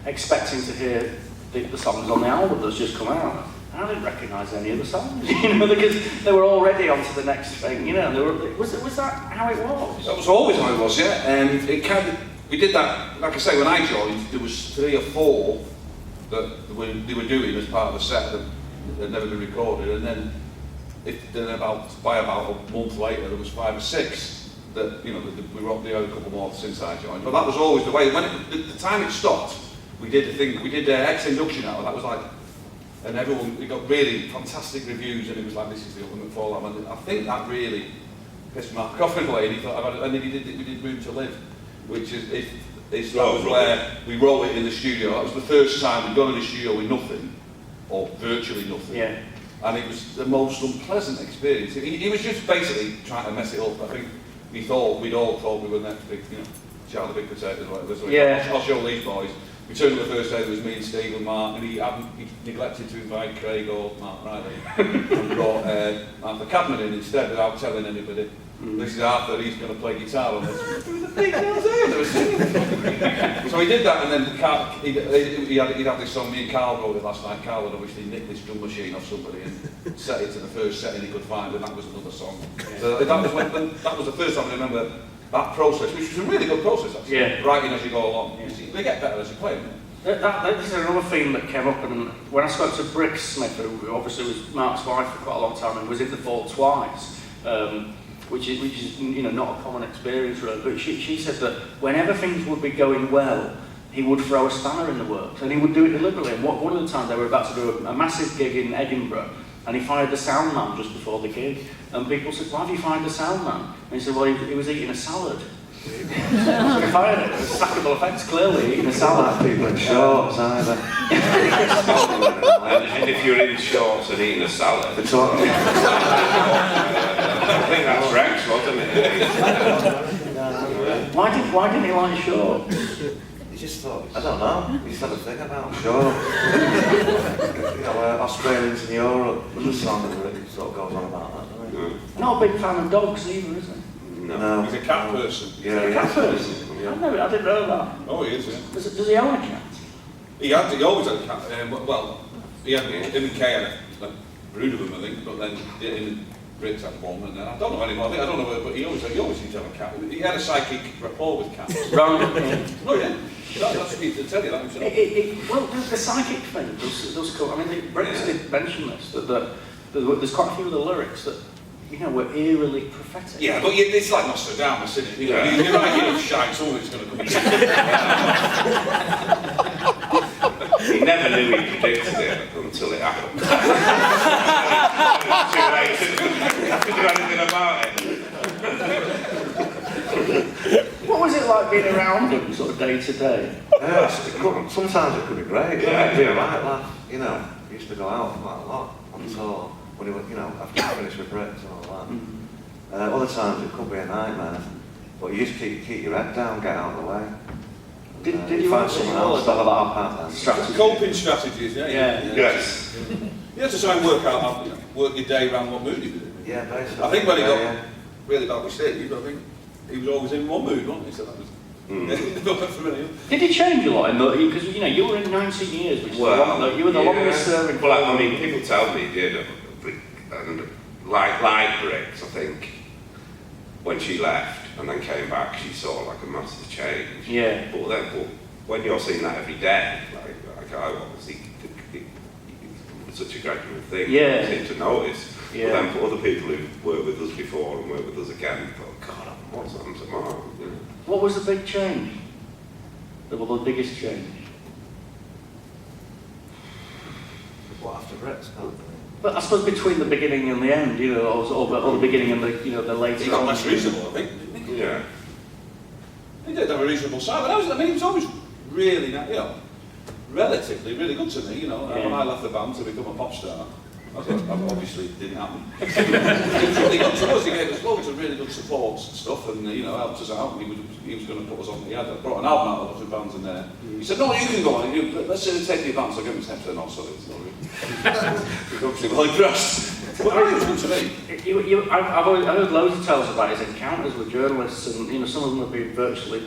expecting to hear the songs on the album that's just come out. I didn't recognise any of the songs, you know, because they were already on to the next thing, you know. Was that how it was? That was always how it was, yeah. It kind of, we did that, like I say, when I joined, there was 3 or 4 that they were doing as part of the set that had never been recorded, and then by about a month later, there was 5 or 6 that, you know, we wrote the other couple more since I joined. But that was always the way. When the time it stopped, we did the thing, we did the X-Induction out, that was like, and everyone, we got really fantastic reviews, and it was like, this is the ultimate Fallout. And I think that really pissed Mark off in a way, and he thought, and then we did Room to Live, which that was where we wrote it in the studio. That was the first time we'd gone in the studio with nothing, or virtually nothing. Yeah. And it was the most unpleasant experience. He was just basically trying to mess it up. I think we'd all thought we were the next big, you know, Charlie Big Potatoes, whatever. So yeah. I'll show these boys. We turned up the first day, there was me and Steve and Mark, and he neglected to invite Craig or Mark Riley, and brought Arthur Cadman in instead without telling anybody. This is Arthur, he's going to play guitar on this. So he did that, and then he'd have this song, me and Carl wrote it last night. Carl had obviously nicked this drum machine off somebody and set it to the first setting he could find, and that was another song. So that was the first time I remember that process, which was a really good process actually, writing as you go along. Yeah. They get better as you play them. This is another theme that came up, and when I spoke to Brick Smith, who obviously was Mark's wife for quite a long time and was in the Fall twice, which is you know, not a common experience really, but she said that whenever things would be going well, he would throw a spanner in the works, and he would do it deliberately. And one of the times they were about to do a massive gig in Edinburgh, and he fired the sound man just before the gig, and people said, why have you fired the sound man? And he said, well, he was eating a salad. So he fired it. It was sackable effects, clearly, eating a salad. People in shorts either. And if you're in shorts and eating a salad, I think that's Rex, wasn't it? Why didn't he like shorts? He just thought, I don't know, he just had a thing about shorts. You know, Australians in Europe, there's a song that sort of goes on about that, doesn't it? Not a big fan of dogs either, is he? No. He's a cat person. Yeah, He's a cat person? Yeah. I didn't know that. Oh, he is, yeah. Does he own a cat? He always had a cat. Well, he had him and Kay had a brood of them, I think, but then him and Briggs had one, and then I don't know anymore. I don't know, but he always seemed to have a cat. He had a psychic rapport with cats. Right. Oh yeah. That's me to tell you that himself. Well, the psychic thing does come. I mean, Briggs did mention this, that there's quite a few of the lyrics that, you know, were eerily prophetic. Yeah, but it's like Nostradamus, isn't it? You know, you're writing up shite, someone's going to come in. He never knew he predicted it until it happened. Too late to do anything about it. What was it like being around him, sort of day to day? Sometimes it could be great. Yeah, it'd be a right laugh. You know, we used to go out quite a lot on tour when he was, you know, after he finished with Brits and all that. Other times it could be a nightmare, but you just keep your head down, get out of the way. Did you find someone else to have that pattern? Strategy. Coping strategies, yeah. Yes. You have to try and work your day around what mood you're in. Yeah, basically. I think when he got really bad with Steve, I think he was always in one mood, wasn't he? So that was familiar. Did he change a lot? Because you know, you were in 19 years, which you were the longest serving. Well, I mean, people tell me he did, and like Briggs, I think, when she left and then came back, she saw like a massive change. Yeah. But when you're seeing that every day, like I was, it's such a gradual thing. Yeah. You seem to notice. Yeah. But then for other people who've worked with us before and worked with us again, thought, God, what's happened to Mark? You know? What was the big change? The biggest change? What, after Brits? But I suppose between the beginning and the end, you know, or the beginning and the, you know, the later. He got less reasonable, I think. Yeah. He did have a reasonable side, but he was always really, you know, relatively really good to me, you know. When I left the band to become a pop star, obviously it didn't happen. He was really good to us. He gave us loads of really good supports and stuff, and you know, helped us out. He was going to put us on. He had brought an album out of the bands in there. He said, "No, you can go on. Let's take the advance." I'll give him a 10% off, so it's not really. He's obviously well impressed. But he was good to me. I've heard loads of tales about his encounters with journalists, and you know, some of them have been virtually,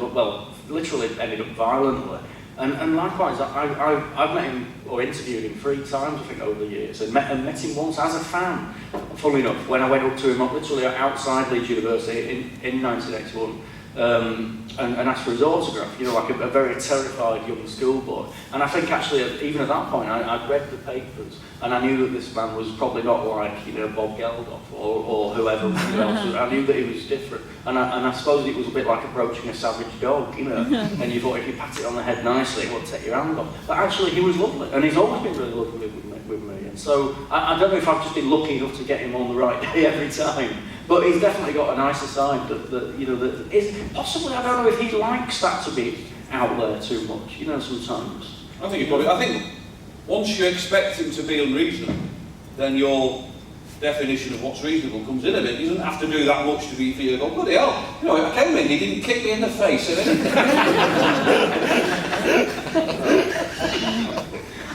literally ended up violently. And likewise, I've met him or interviewed him 3 times, I think, over the years. And met him once as a fan. And funnily enough, when I went up to him, literally outside Leeds University in 1981, and asked for his autograph, you know, like a very terrified young schoolboy. And I think actually, even at that point, I'd read the papers, and I knew that this man was probably not like, you know, Bob Geldof or whoever else. I knew that he was different. And I suppose it was a bit like approaching a savage dog, you know, and you thought if you pat it on the head nicely, it would take your hand off. But actually, he was lovely, and he's always been really lovely with me. And so, I don't know if I've just been lucky enough to get him on the right day every time. But he's definitely got a nicer side that you know, that is possibly, I don't know if he likes that to be out there too much, you know, sometimes. I think once you expect him to be unreasonable, then your definition of what's reasonable comes in a bit. You don't have to do that much to be for you to go, bloody hell, you know, I came in, he didn't kick me in the face or anything.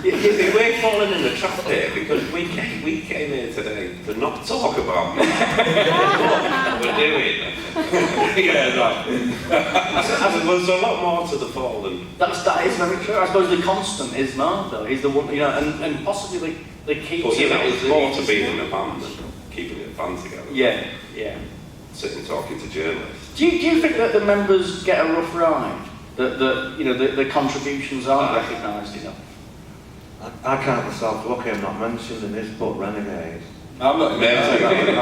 We're falling in the trap here because we came here today to not talk about what we're doing. Yeah, right. There's a lot more to the fall than... That is very true. I suppose the constant is Mark, though. He's the one, you know, and possibly the key But to you know, it it's is more to being in a band than keeping the band together. Yeah, yeah. Sitting talking to journalists. Do you think that the members get a rough ride? That you know, the contributions aren't recognised enough? I count myself lucky I'm not mentioned in this book, Renegade. I'm not in there.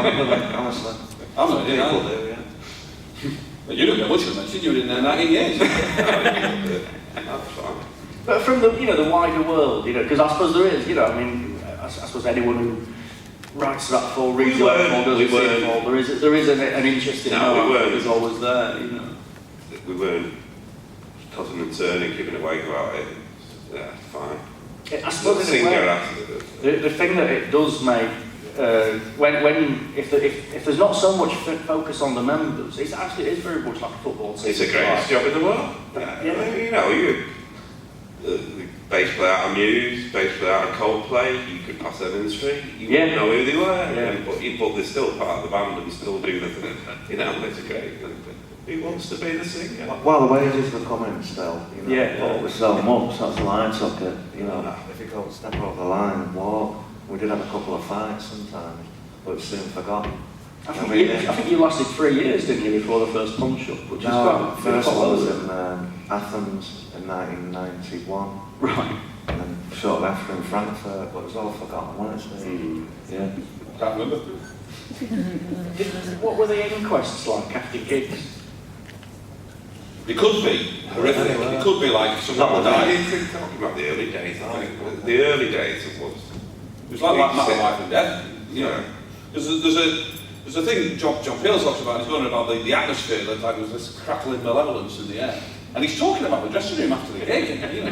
Honestly. I'm not in People there. do, yeah. But you don't get much of a mention, you were in there 19 years. That's fine. But from the, you know, the wider world, you know, because I suppose there is, you know, I mean, I suppose anyone who writes that for, reads that for, does it for, there is an interest in art that is always there, you know. We weren't tossing and turning, giving away about it. Yeah, fine. I suppose in a way, the thing that it does make, if there's not so much focus on the members, it is very much like a football team. It's the greatest job in the world. Yeah. You know, the bass player out of Muse, bass player out of Coldplay, you could pass them in the street, you wouldn't know who they were, but they're still part of the band and still do the thing. You know, it's great. Who wants to be the singer? Well, the wages were coming still, you know. Yeah. With so much, that's why I took it, you know. If you go step over the line and walk, we did have a couple of fights sometimes, but it's soon forgotten. I think you lasted 3 years, didn't you, before the first punch-up, which is the quite... first one was in Athens in 1991. Right. And then shortly after in Frankfurt, but it was all forgotten, wasn't it? Yeah. Can't remember. What were the inquests like after gigs? It could be horrific. It could be like someone died. You're talking about the early days, I think. The early days it was. It was like matter of life and death. You know, there's a thing John Peel talks about. He's going about the atmosphere. That like there's this crackling malevolence in the air, and he's talking about the dressing room after the gig. And, you know,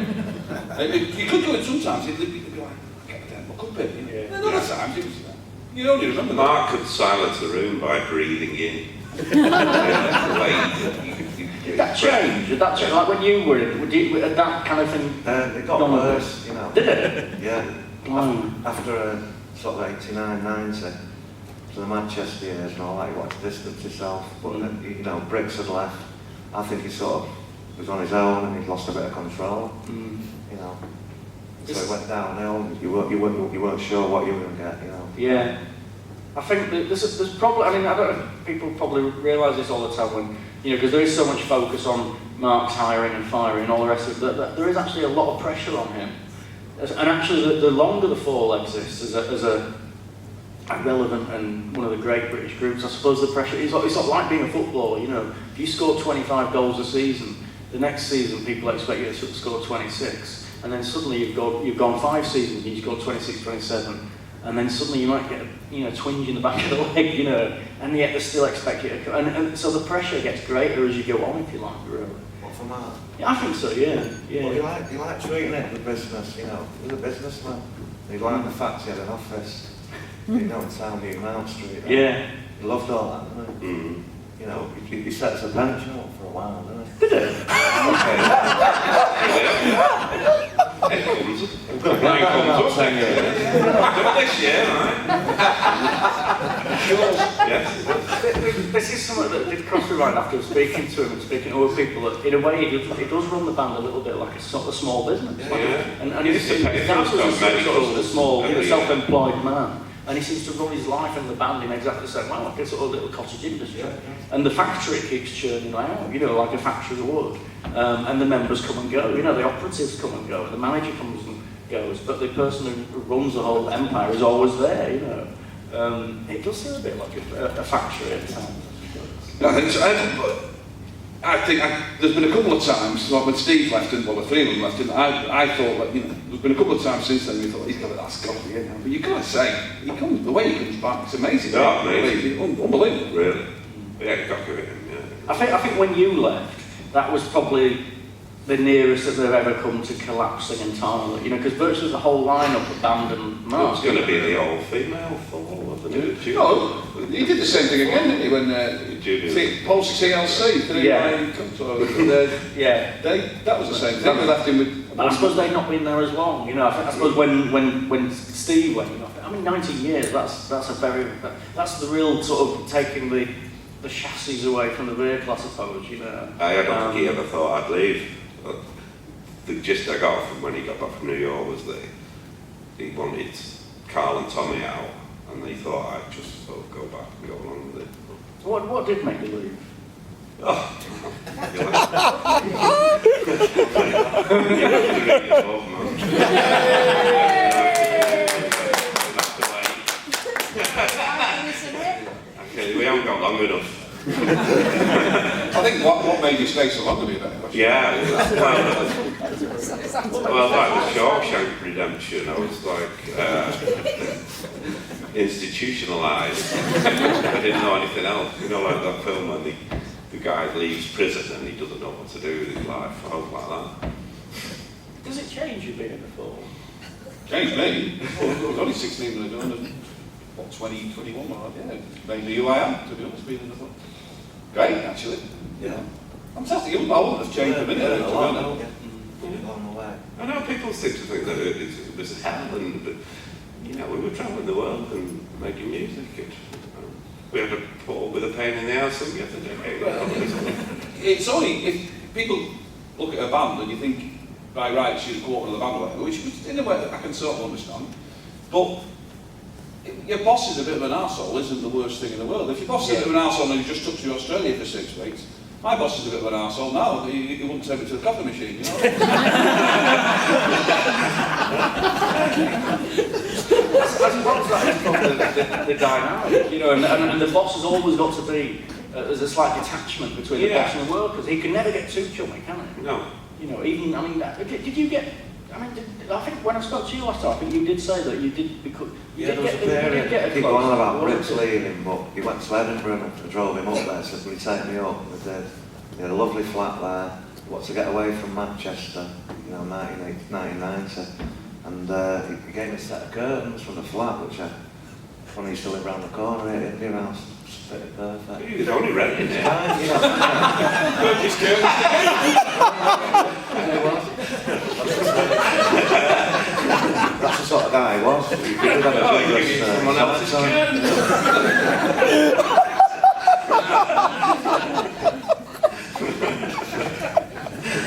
you could go in sometimes. It'd be like, get the dead. What could be? You know? And other times it was. You only remember. Mark could silence the room by breathing in. Did that change? Did that change? Like when you were in, that kind of thing? It got worse, you know. Did it? Yeah. Wow. After sort of 89, 90, so the Manchester years and all that, you want to distance yourself, but then, you know, Briggs had left. I think he sort of was on his own and he'd lost a bit of control, you know. So it went downhill and you weren't sure what you were going to get, you know. Yeah. I think that there's probably, I mean, I don't know, people probably realise this all the time when, you know, because there is so much focus on Mark's hiring and firing and all the rest of it, that there is actually a lot of pressure on him. And actually, the longer the Fall exists as a relevant and one of the great British groups, I suppose the pressure is it's not like being a footballer, you know. If you score 25 goals a season, the next season people expect you to score 26, and then suddenly you've gone 5 seasons and you've scored 26, 27. And then suddenly you might get a twinge in the back of the leg, you know, and yet they still expect you to come. And so the pressure gets greater as you go on, if you like, really. What for Mark? Yeah, I think so, yeah. Well, you like treating it as a business, you know. He was a businessman. He liked the fact he had an office, you know, in Town New Mount Street. Right? Yeah. He loved all that, didn't he? You know, he set us a pension up for a while, didn't he? Did it? It comes. We've got to get that Comes now, up 10 years. Done this year, right? Yes. this is something that did cross my mind after speaking to him and speaking to other people. That in a way, it does run the band a little bit like a sort of small business. And his dad was a sort of a small, self-employed man. And he seems to run his life in the band in exactly the same way, like a sort of little cottage industry. And the factory keeps churning out, like a factory would. And the members come and go, the operatives come and go, the manager comes and goes, but the person who runs the whole empire is always there, It does seem a bit like a factory at times. I think so. There's been a couple of times, like when Steve left, and the three of them left, and I thought that, there's been a couple of times since then we thought, he's got to be in now. But you've got to say, the way he comes back, it's amazing. Oh, amazing. Unbelievable. Really? Yeah, you've got to give it him, yeah. I think when you left, that was probably the nearest that they've ever come to collapsing entirely, because virtually the whole lineup abandoned Mark. It's going to be the all-female fall, wasn't it? No, he did the same thing again, didn't he, when Pulse TLC, that was the same thing. They left him with. I suppose they've not been there as long, I suppose when Steve went, 19 years, that's the real sort of taking the chassis away from the vehicle, I suppose, I don't think he ever thought I'd leave. The gist I got from when he got back from New York was that he wanted Carl and Tommy out, and he thought I'd just sort of go back and go along with it. What did make you leave? Oh, okay, we haven't got long enough. I think what made you stay so long to be there? Yeah, well, like the Shawshank Redemption, I was like institutionalized. I didn't know anything else. Like that film when the guy leaves prison and he doesn't know what to do with his life. I was like that. Does it change you being in the fall? Changed me. I was only 16 when I joined. 20, 21, made me who I am, to be honest, being in the fall. Great, actually. Yeah. Fantastic. I wouldn't have changed a minute. I know people seem to think that it was hell, but we were travelling the world and making music. We had to put up with a pain in the ass and we had to do it. It's only if people look at a band and you think, right, she's a quarter of the band, or whatever, which in a way I can sort of understand. But your boss is a bit of an arsehole isn't the worst thing in the world. If your boss is a bit of an arsehole and he just took to Australia for 6 weeks, my boss is a bit of an arsehole now. He wouldn't take me to the coffee machine, I suppose that is probably the dynamic, and the boss has always got to be, there's a slight detachment between the boss and the workers. He can never get too chummy, can he? No. Did you get, I think when I spoke to you last time, I think you did say that you did, because there was a period, people on about Brits leaving, but he went to Edinburgh and I drove him up there, so will he take me up? And they had a lovely flat there, what to get away from Manchester, 1990, and he gave me a set of curtains from the flat, which when I used to live around the corner here, India House, fitted perfect. He was only renting it. Purchase curtains. That's the sort of guy he was. He did have a someone else's curtains.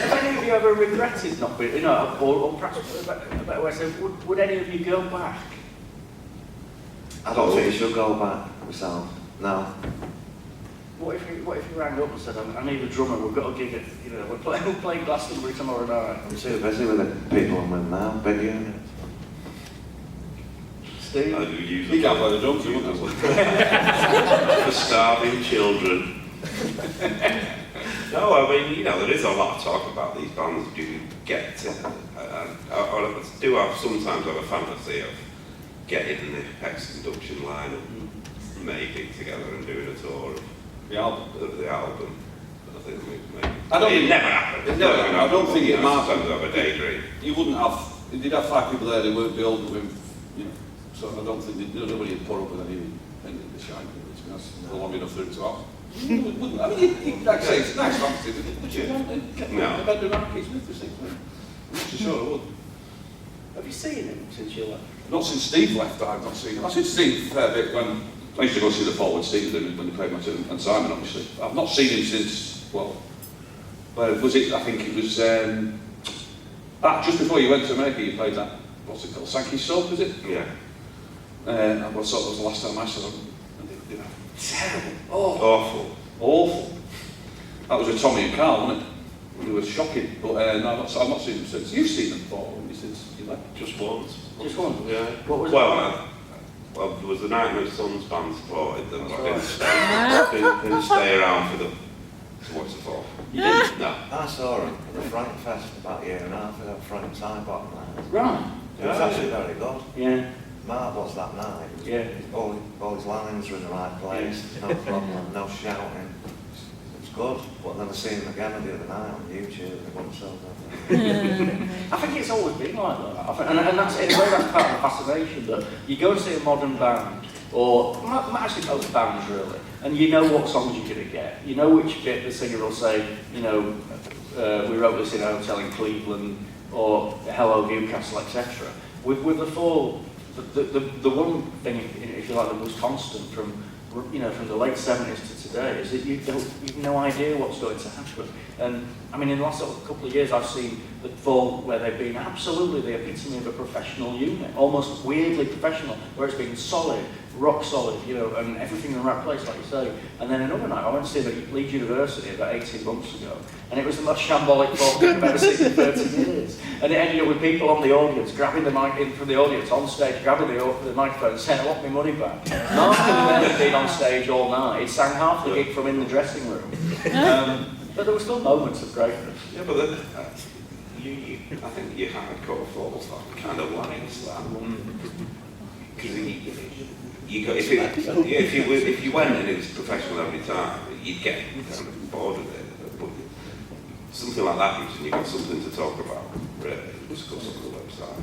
Have any of you ever regretted not being, or perhaps a better way to say, would any of you go back? I don't think you should go back myself. No. What if you rang up and said, I need a drummer, we've got a gig at, we're playing Glastonbury tomorrow night. I'm too busy with the people I'm with now, big unit. Steve? He can't play the drums, he wouldn't. For starving children. No, there is a lot of talk about these bands do get to, I do have sometimes have a fantasy of getting the ex-induction lineup maybe together and doing a tour of The album. The album. I think maybe. It never happened. It never happened. I don't think it matters. Sometimes have a daydream. You wouldn't have. You'd have 5 people there. They weren't built with him. So I don't think nobody would put up with any of the shine. That's long enough for it to have. You wouldn't. I mean, like I say, it's a nice fantasy. Would you want to get a bedroom Arcade Smith for 6 months? I'm not sure I would. Have you seen him since you left? Not since Steve left. I've not seen him. I've seen Steve a fair bit when I I used to go see the forward Steve when he played Matt and Simon, obviously. I've not seen him since, well, was it, I think it was, just before you went to America, you played that, what's it called, Sankey Soap, is it? Yeah. And I thought that was the last time I saw them. And they were terrible. Oh, Awful. awful. That was with Tommy and Carl, wasn't it? It was shocking. But no, I've not seen them since. You've seen them before, haven't you, since you left? Just once. Just one? Yeah. What was Well, there was the Nightmare Sons band supported them, but I That's didn't stay around for them to watch the fall. You didn't? No. I saw him at the Frank Fest about a year and a half ago, Frank Time-Bottom night. Right. It was actually very good. Yeah. Mark was that night. Yeah. All his lines were in the right place, no problem, no shouting. It was good, but then I seen him again the other night on YouTube and it wasn't so good. I think it's always been like that. I think, and that's, in a way, that's part of the fascination, that you go and see a modern band, or actually both bands really, and you know what songs you're going to get. You know which bit the singer will say, you know, we wrote this in a hotel in Cleveland, or Hello Newcastle, etc. With the Fall, the one thing, if you like, that was constant from the late 70s to today is that you've no idea what's going to happen. And I mean, in the last couple of years, I've seen the Fall where they've been absolutely the epitome of a professional unit, almost weirdly professional, where it's been solid, rock solid, and everything in the right place, like you say. And then another night, I went to see them at Leeds University about 18 months ago, and it was the most shambolic Fall thing I've ever seen in 30 years. And it ended up with people on the audience, grabbing the mic in from the audience on stage, grabbing the microphone and saying, I want my money back. Mark had been on stage all night. He'd sang half the gig from in the dressing room. But there were still moments of greatness. Yeah, but I think your hardcore Falls kind of likes that. Because if you went and it was professional every time, you'd get kind of bored of it. But something like that, and you've got something to talk about, really, just go on the website.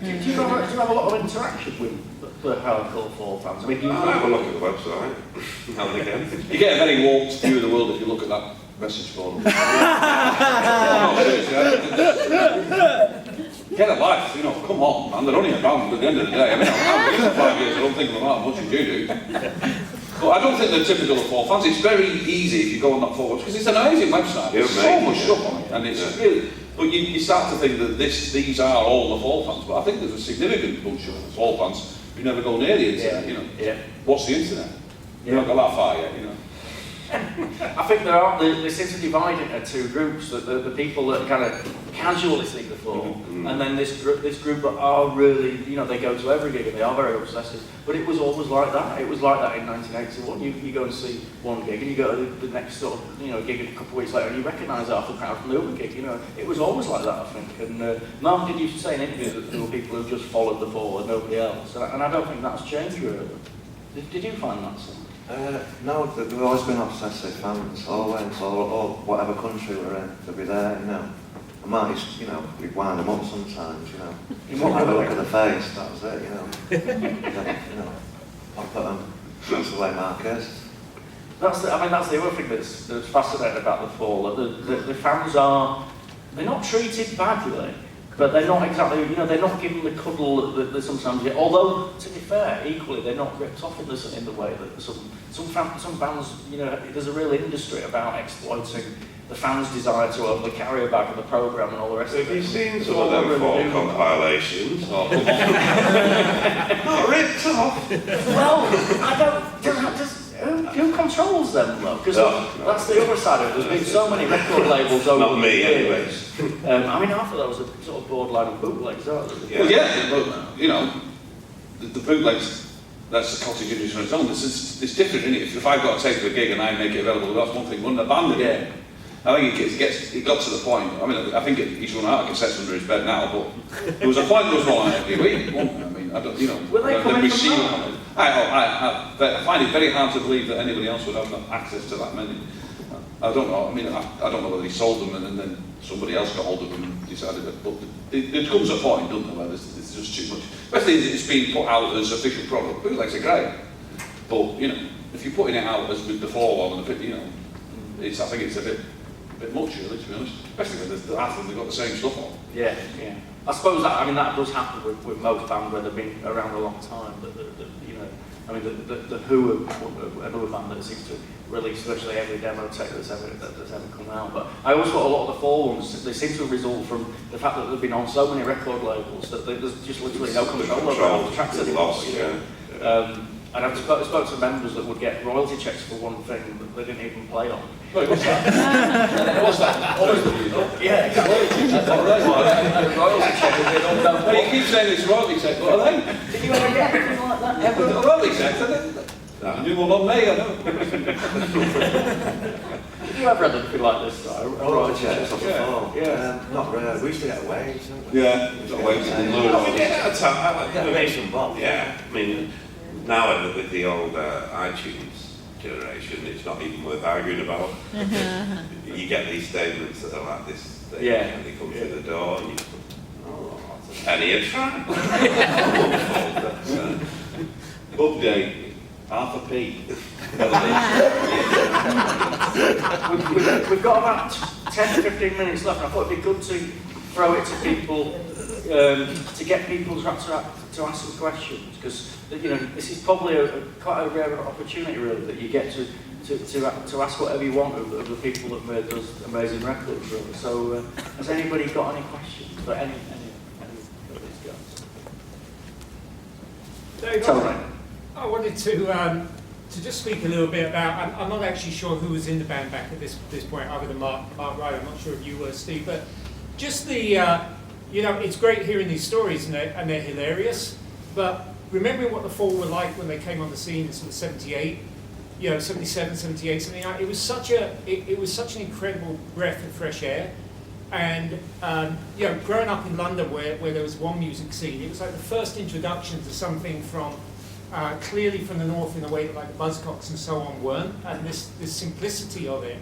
Do you have a lot of interaction with the hardcore Fall fans? I mean, I'll have a look at the website now and again. You get a very warped view of the world if you look at that message board. Get a life, come on, man. They're only a band at the end of the day. I mean, I've been for 5 years, I don't think about how much you do. But I don't think they're typical of Fall fans. It's very easy if you go on that forward, because it's an amazing website. There's so much stuff on it, and it's really. But you start to think that these are all the Fall fans, but I think there's a significant bunch of Fall fans who never go near the internet. Yeah. What's the internet? You're not got that far yet, I think they seem to divide into two groups, the people that kind of casually see the Fall, and then this group that are really, they go to every gig and they are very obsessive. But it was always like that. It was like that in 1981. You go and see one gig and you go to the next sort of, gig a couple of weeks later and you recognise half the crowd from the other gig. It was always like that, I think. And Mark did used to say in interviews that there were people who just followed the Fall and nobody else. And I don't think that's changed really. Did you find that so? No, we've always been obsessive fans, always, or whatever country we're in, to be there, I might, we wind them up sometimes, In what have a way? look at the face, that was it, I'll put them, that's the way Mark is. That's the other thing that's fascinating about the Fall, that the fans they're not treated badly, but they're not exactly, they're not given the cuddle that they sometimes get. Although, to be fair, equally, they're not ripped off in the way that some bands, there's a real industry about exploiting the fans' desire to own the carrier bag of the programme and all the rest of it. Have you seen some of them Fall compilations? Oh, come on. Not ripped off. Well, I don't who controls them though? Because that's the other side of it. There's been so many record labels over Not the me, years. Half of those are sort of borderline of bootlegs, aren't they? Well, yeah, but, the bootlegs, that's the cottage industry on its own. It's different, isn't it? If I've got to take to a gig and I make it available, that's one thing. When the band again, I think it got to the point, I think he's run out of cassettes under his bed now, but there was a point there was one every week, wasn't there? I mean, I don't, Were they coming from home? I find it very hard to believe that anybody else would have access to that many. I don't know, I don't know whether he sold them and then somebody else got hold of them and decided that, but there comes a point, doesn't there, where there's just too much. Especially if it's being put out as official product. Bootlegs are great, but, if you're putting it out as with the Fall on, I think it's a bit much, really, to be honest. Especially when the athletes have got the same stuff on. Yeah. I suppose that does happen with most bands where they've been around a long time. I mean, the Who are another band that seems to release virtually every demo tape that's ever come out. But I always thought a lot of the fall ones, they seem to result from the fact that they've been on so many record labels that there's just literally no control over all the tracks anymore. Lost, yeah. And I've spoke to members that would get royalty checks for one thing that they didn't even play on. What's that? What's that? Yeah, exactly. Royalty check. Well, you keep saying it's royalty check, what are they? Did you ever get anything like that? Yeah, but royalty checks, are they? No, you will not me, I know. Did you ever have anything like this? Royalty checks off the Yeah. phone. Yeah. Not rare. We used to get away, didn't we? Yeah, we've got waves in Oh, we did at a time. Yeah, make some bob. Yeah, I mean, now with the old iTunes generation, it's not even worth arguing about. You get these statements that are like this, and they come through the door, and you think, oh, that's a penny a track. update, half a p. We've got about 10 to 15 minutes left. I thought it'd be good to throw it to people, to get people to ask some questions, because this is probably quite a rare opportunity, really, that you get to ask whatever you want of the people that made those amazing records. Really. So, has anybody got any questions for any of these guys? Dave, I wanted to just speak a little bit about. I'm not actually sure who was in the band back at this point, other than Mark Wright. I'm not sure if you were, Steve, but just the it's great hearing these stories, and they're hilarious. But remembering what the Fall were like when they came on the scene in sort of 78, 77, 78, 79, it was such an incredible breath of fresh air. And growing up in London, where there was one music scene, it was like the first introduction to something from clearly from the north, in a way that like the Buzzcocks and so on weren't. And this simplicity of it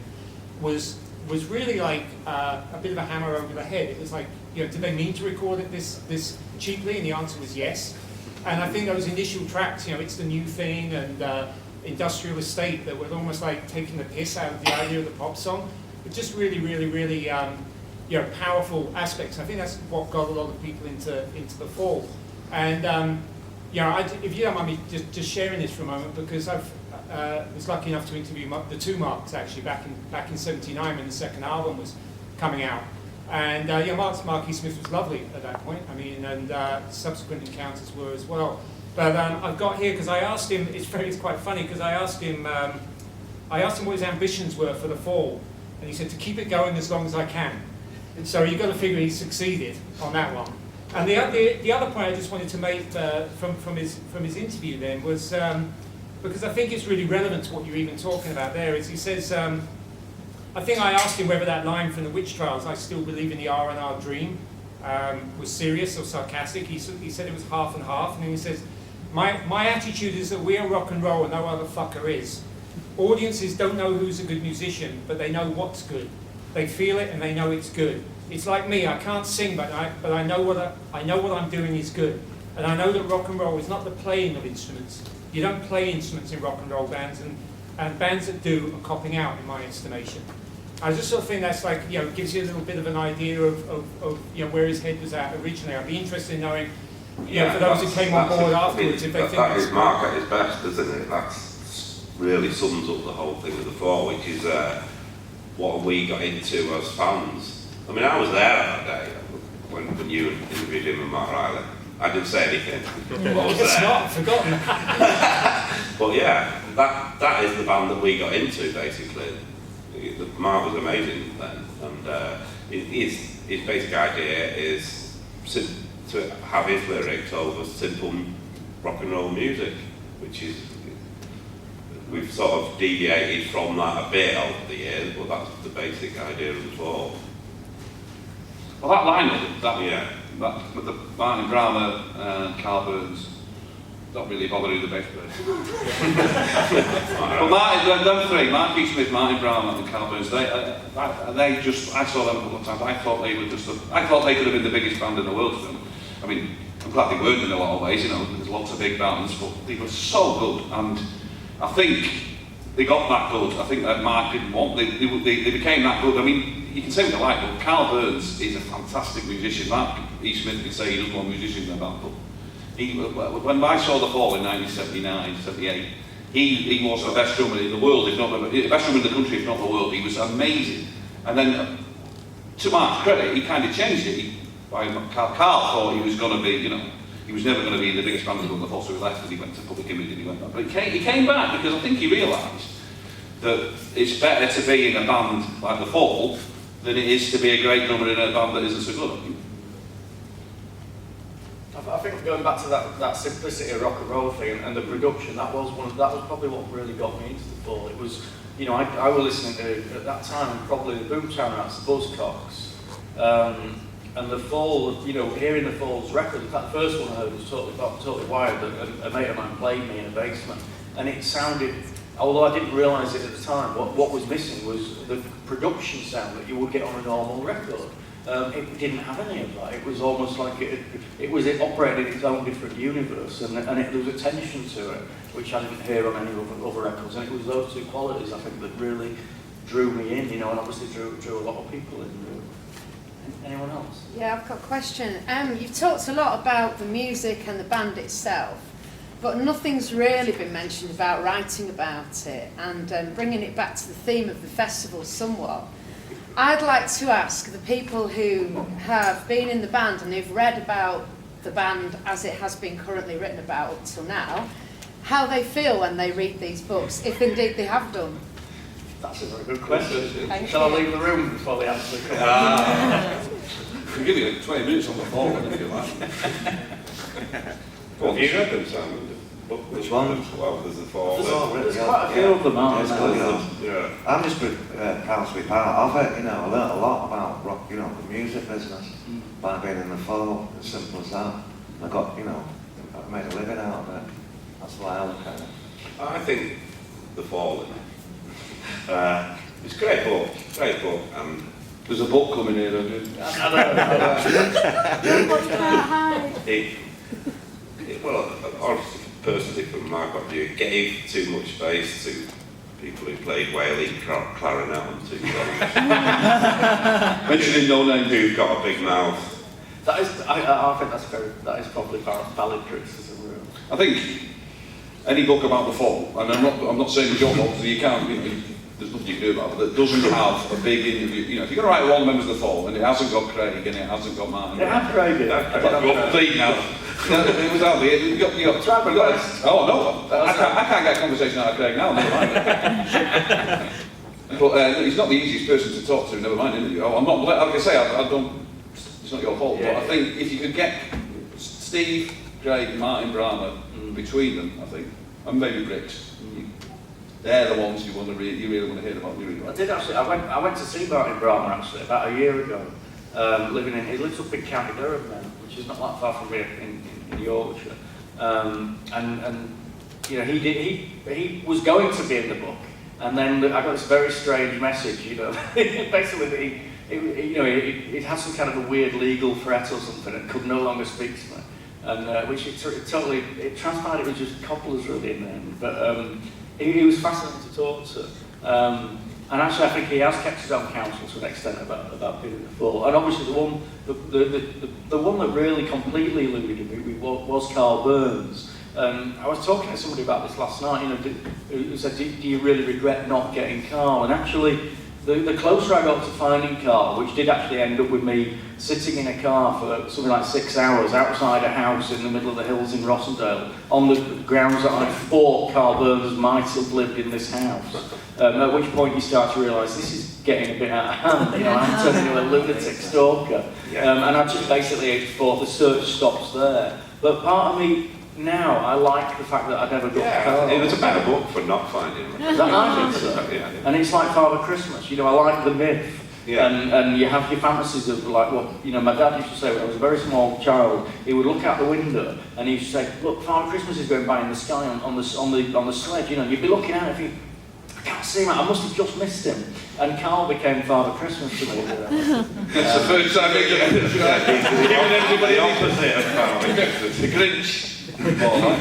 was really like a bit of a hammer over the head. It was like, did they mean to record it this cheaply? And the answer was yes. And I think those initial tracks, It's the New Thing and Industrial Estate, that were almost like taking the piss out of the idea of the pop song, but just really, really, really powerful aspects. I think that's what got a lot of people into the Fall. And if you don't mind me just sharing this for a moment, because I was lucky enough to interview the two Marks actually back in '79 when the second album was coming out. And Marky Smith was lovely at that point. I mean, and subsequent encounters were as well. But I've got here because I asked him. It's quite funny because I asked him what his ambitions were for the Fall, and he said to keep it going as long as I can. And so you've got to figure he succeeded on that one. And the other point I just wanted to make from his interview then was because I think it's really relevant to what you're even talking about there. Is he says. I think I asked him whether that line from the Witch Trials, "I still believe in the R&R dream," was serious or sarcastic. He said it was half and half, and then he says, my attitude is that we are rock and roll and no other fucker is. Audiences don't know who's a good musician, but they know what's good. They feel it and they know it's good. It's like me, I can't sing, but I know what I'm doing is good. And I know that rock and roll is not the playing of instruments. You don't play instruments in rock and roll bands, and bands that do are copping out, in my estimation. I just sort of think that's like, gives you a little bit of an idea of where his head was at originally. I'd be interested in knowing, for those who came on board afterwards, if they think that is Mark at his best, isn't it? That really sums up the whole thing of the Fall, which is what we got into as fans. I mean, I was there that day when you interviewed him and Mark Riley. I didn't say anything. I was it's there. not forgotten. But yeah, that is the band that we got into, basically. Mark was amazing then, and his basic idea is to have his lyrics over simple rock and roll music, which is, we've sort of deviated from that a bit over the years, but that's the basic idea of the Fall. Well, that lineup, that with the Martin Brahma and Carl Burns, don't really bother who the bass player is. But them three, Marky Smith, Martin Brahma and Carl Burns, I saw them a couple of times. I thought they could have been the biggest band in the world for them. I mean, I'm glad they weren't in a lot of ways, there's lots of big bands, but they were so good, and I think they got that good. I think that Mark didn't want, they became that good. I mean, you can say what you like, but Carl Burns is a fantastic musician. Mark E. Smith can say he doesn't want musicians in a band, but When I saw The Fall in 1979, 78, he was the best drummer in the world, if not the best drummer in the country, if not the world. He was amazing. And then, to Mark's credit, he kind of changed it. Carl thought he was going to be, you know, he was never going to be the biggest band in the fall, so he left and he went to Public Image and he went back. But he came back because I think he realised that it's better to be in a band like The Fall than it is to be a great drummer in a band that isn't so good. I think going back to that simplicity of rock and roll thing and the production, that was probably what really got me into The Fall. It was, you know, I was listening to, at that time, probably the Boomtown Rats, the Buzzcocks, and The Fall, you know, hearing The Fall's record, in fact the first one I heard was totally wired, a mate of mine played me in a basement, and it sounded, although I didn't realise it at the time, what was missing was the production sound that you would get on a normal record. It didn't have any of that. It was almost like it operated in its own different universe, and there was a tension to it, which I didn't hear on any other records. And it was those two qualities, I think, that really drew me in, you know, and obviously drew a lot of people in. Anyone else? Yeah, I've got a question. You've talked a lot about the music and the band itself, but nothing's really been mentioned about writing about it and bringing it back to the theme of the festival somewhat. I'd like to ask the people who have been in the band and who've read about the band as it has been currently written about up till now, how they feel when they read these books, if indeed they have done. That's a very good question. Thank Shall you. I leave the room before the answer comes? We'll give you 20 minutes on The Fall if you like. Well, have you read them, Simon? Which one? Well, there's The Fall. There's quite a few of them, aren't Yeah, there? it's good, yeah. I'm just proud to be part of it, you know. I learnt a lot about rock, you know, the music business by being in The Fall, as simple as that. I got, you know, I've made a living out of it. That's the way I look at it. I think The Fall, it's a great book, and There's a book coming here, I do. well, honestly, personally, from my point of view, it gave too much space to people who played wailing clarinet on two songs. Mentioning no name. Who've got a big mouth. I think that is probably valid criticism. Really. I think any book about The Fall, and I'm not saying it's your fault, because you can't, you know, there's nothing you can do about it, that doesn't have a big interview. You know, if you're going to write all the members of The Fall, and it hasn't got Craig, and it hasn't got Martin. It had Craig in it. Please now. It was out there. You got, oh no, I can't get a conversation out of Craig now, never mind. But he's not the easiest person to talk to, never mind interview. I'm not, like I say, I don't, it's not your fault, but I think if you could get Steve, Craig, and Martin Brahma between them, I think, and maybe Briggs, they're the ones you really want to hear about. I did actually. I went to see Martin Brahma actually about a year ago. He lives up in County Durham then, which is not that far from here in Yorkshire. And you know, he was going to be in the book, and then I got this very strange message. You know, basically it had some kind of a weird legal threat or something, and could no longer speak to me. And which it transpired it was just cobblers really in the end. But he was fascinating to talk to. And actually, I think he has kept his own counsel to an extent about being in The Fall. And obviously, the one that really completely eluded me was Carl Burns. I was talking to somebody about this last night. You know, who said, "Do you really regret not getting Carl?" And actually, the closer I got to finding Carl, which did actually end up with me sitting in a car for something like 6 hours outside a house in the middle of the hills in Rossendale, on the grounds that I thought Carl Burns might have lived in this house. At which point you start to realise this is getting a bit out of hand. You know, I'm turning into a lunatic stalker, and I just basically thought the search stops there. But part of me now, I like the fact that I never got Carl. It was a better book for not finding him. I think so. And it's like Father Christmas. You know, I like the myth. Yeah. And you have your fantasies of like what, you know, my dad used to say when I was a very small child, he would look out the window and he used to say, "Look, Father Christmas is going by in the sky on the sledge," you know, you'd be looking out and think, "I can't see him, I must have just missed him." And Carl became Father Christmas to me. That's the first time he giving everybody The opposite of Carl. the Grinch.